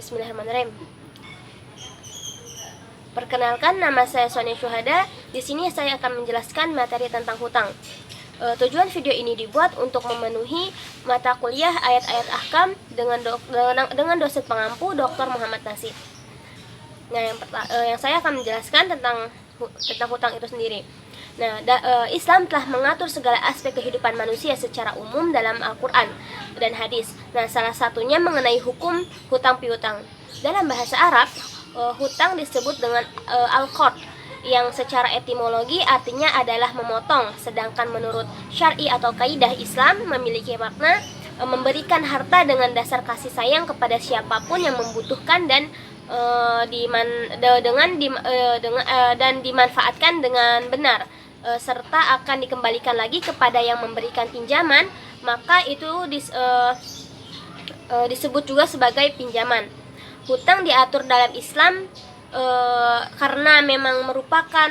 Bismillahirrahmanirrahim. Perkenalkan, nama saya Sonia Syuhada. Di sini saya akan menjelaskan materi tentang hutang. Tujuan video ini dibuat untuk memenuhi mata kuliah ayat-ayat ahkam dengan dosen pengampu Dr. Muhammad Nasir. Nah, yang saya akan menjelaskan tentang hutang itu sendiri. Nah, Islam telah mengatur segala aspek kehidupan manusia secara umum dalam Al-Quran dan hadis. Nah, salah satunya mengenai hukum hutang piutang. Dalam bahasa Arab, hutang disebut dengan al-qard, yang secara etimologi artinya adalah memotong, sedangkan menurut syar'i atau kaidah Islam memiliki makna memberikan harta dengan dasar kasih sayang kepada siapapun yang membutuhkan dan dimanfaatkan dengan benar, serta akan dikembalikan lagi kepada yang memberikan pinjaman, maka itu disebut juga sebagai pinjaman. Hutang diatur dalam Islam karena memang merupakan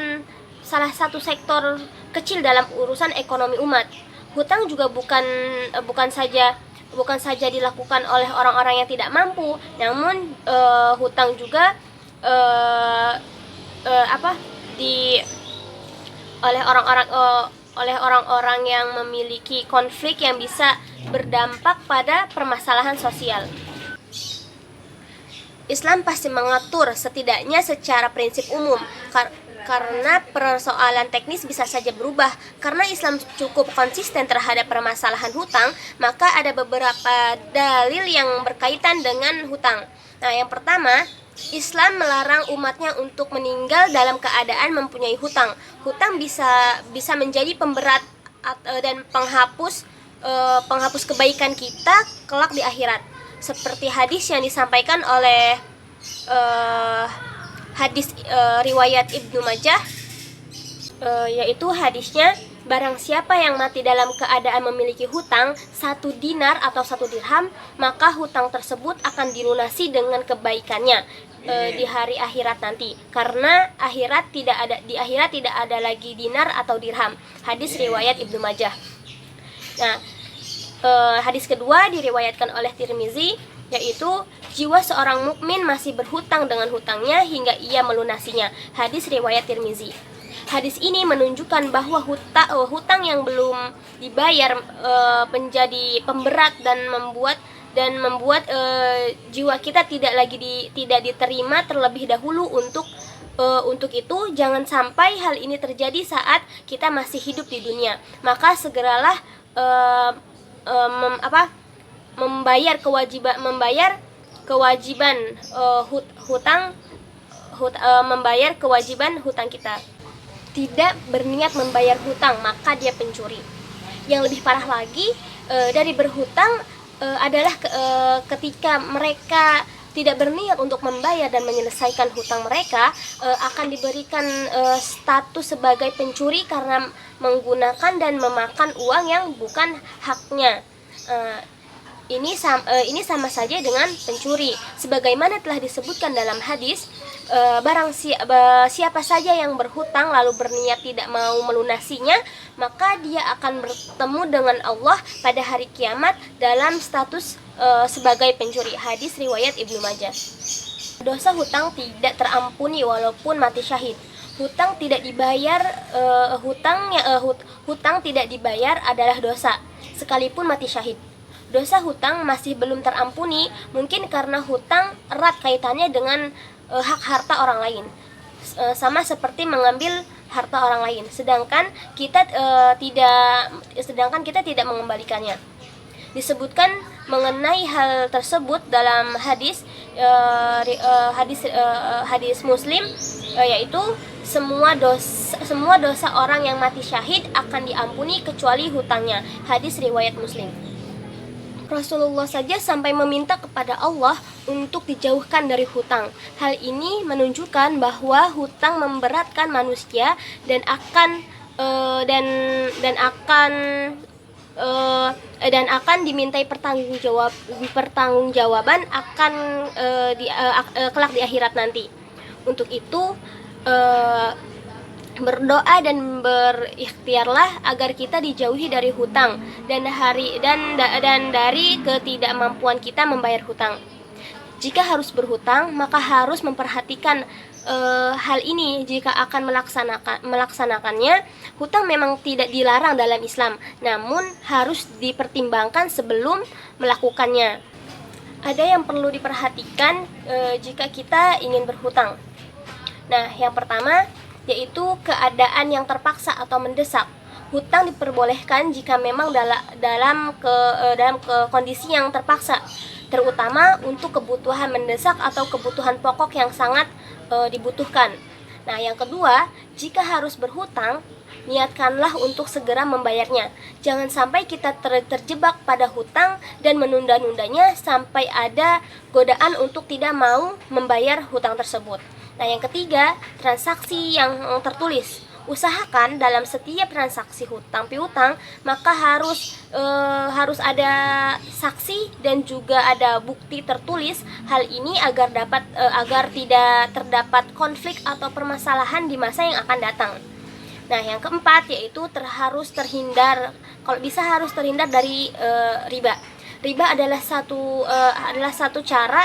salah satu sektor kecil dalam urusan ekonomi umat. Hutang juga bukan saja dilakukan oleh orang-orang yang tidak mampu, namun hutang juga oleh orang-orang yang memiliki konflik yang bisa berdampak pada permasalahan sosial. Islam pasti mengatur setidaknya secara prinsip umum, karena persoalan teknis bisa saja berubah. Karena Islam cukup konsisten terhadap permasalahan hutang, maka ada beberapa dalil yang berkaitan dengan hutang. Nah, yang pertama, Islam melarang umatnya untuk meninggal dalam keadaan mempunyai hutang. Hutang bisa menjadi pemberat dan penghapus kebaikan kita kelak di akhirat. Seperti hadis yang disampaikan oleh riwayat Ibnu Majah, yaitu hadisnya, barang siapa yang mati dalam keadaan memiliki hutang 1 dinar atau 1 dirham, maka hutang tersebut akan dilunasi dengan kebaikannya di hari akhirat nanti, karena di akhirat tidak ada lagi dinar atau dirham. Hadis riwayat Ibnu Majah. Nah, hadis kedua diriwayatkan oleh Tirmizi, yaitu jiwa seorang mukmin masih berhutang dengan hutangnya hingga ia melunasinya. Hadis riwayat Tirmizi. Hadis ini menunjukkan bahwa hutang yang belum dibayar menjadi pemberat dan membuat jiwa kita tidak diterima terlebih dahulu. Untuk itu jangan sampai hal ini terjadi saat kita masih hidup di dunia. Maka segeralah membayar kewajiban hutang kita. Tidak berniat membayar hutang, maka dia pencuri. Yang lebih parah lagi dari berhutang adalah ketika mereka tidak berniat untuk membayar dan menyelesaikan hutang mereka, akan diberikan status sebagai pencuri karena menggunakan dan memakan uang yang bukan haknya. Ini sama saja dengan pencuri. Sebagaimana telah disebutkan dalam hadis, barang siapa saja yang berhutang lalu berniat tidak mau melunasinya, maka dia akan bertemu dengan Allah pada hari kiamat dalam status sebagai pencuri. Hadis riwayat Ibnu Majah. Dosa hutang tidak terampuni walaupun mati syahid. Hutang tidak dibayar hutang tidak dibayar adalah dosa sekalipun mati syahid. Dosa hutang masih belum terampuni, mungkin karena hutang erat kaitannya dengan hak harta orang lain, sama seperti mengambil harta orang lain, sedangkan kita tidak mengembalikannya. Disebutkan mengenai hal tersebut dalam hadis Muslim, yaitu semua dosa orang yang mati syahid akan diampuni kecuali hutangnya. Hadis riwayat Muslim. Rasulullah saja sampai meminta kepada Allah untuk dijauhkan dari hutang. Hal ini menunjukkan bahwa hutang memberatkan manusia dan akan dimintai pertanggungjawaban kelak di akhirat nanti. Untuk itu berdoa dan berikhtiarlah agar kita dijauhi dari hutang dan dari ketidakmampuan kita membayar hutang. Jika harus berhutang, maka harus memperhatikan hal ini. Jika akan melaksanakannya, hutang memang tidak dilarang dalam Islam, namun harus dipertimbangkan sebelum melakukannya. Ada yang perlu diperhatikan jika kita ingin berhutang. Nah, yang pertama yaitu keadaan yang terpaksa atau mendesak. Hutang diperbolehkan jika memang dalam kondisi yang terpaksa, terutama untuk kebutuhan mendesak atau kebutuhan pokok yang sangat dibutuhkan. Nah, yang kedua, jika harus berhutang, niatkanlah untuk segera membayarnya. Jangan sampai kita terjebak pada hutang dan menunda-nundanya sampai ada godaan untuk tidak mau membayar hutang tersebut. Nah, yang ketiga, transaksi yang tertulis. Usahakan dalam setiap transaksi hutang piutang maka harus ada saksi dan juga ada bukti tertulis. Hal ini agar tidak terdapat konflik atau permasalahan di masa yang akan datang. Nah, yang keempat yaitu harus terhindar dari riba. Riba adalah satu cara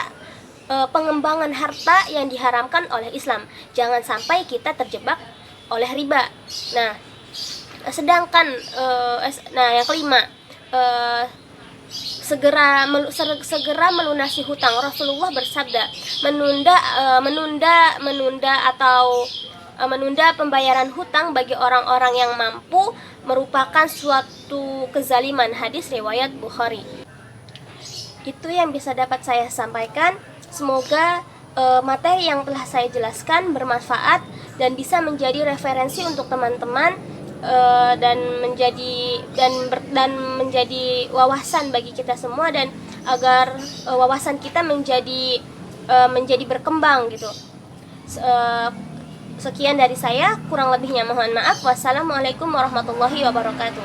pengembangan harta yang diharamkan oleh Islam. Jangan sampai kita terjebak oleh riba. Nah, yang kelima, segera melunasi hutang. Rasulullah bersabda, menunda pembayaran hutang bagi orang-orang yang mampu merupakan suatu kezaliman. Hadis riwayat Bukhari. Itu yang bisa dapat saya sampaikan. Semoga materi yang telah saya jelaskan bermanfaat dan bisa menjadi referensi untuk teman-teman dan menjadi wawasan bagi kita semua, dan agar wawasan kita menjadi berkembang gitu. Sekian dari saya, kurang lebihnya mohon maaf. Wassalamualaikum warahmatullahi wabarakatuh.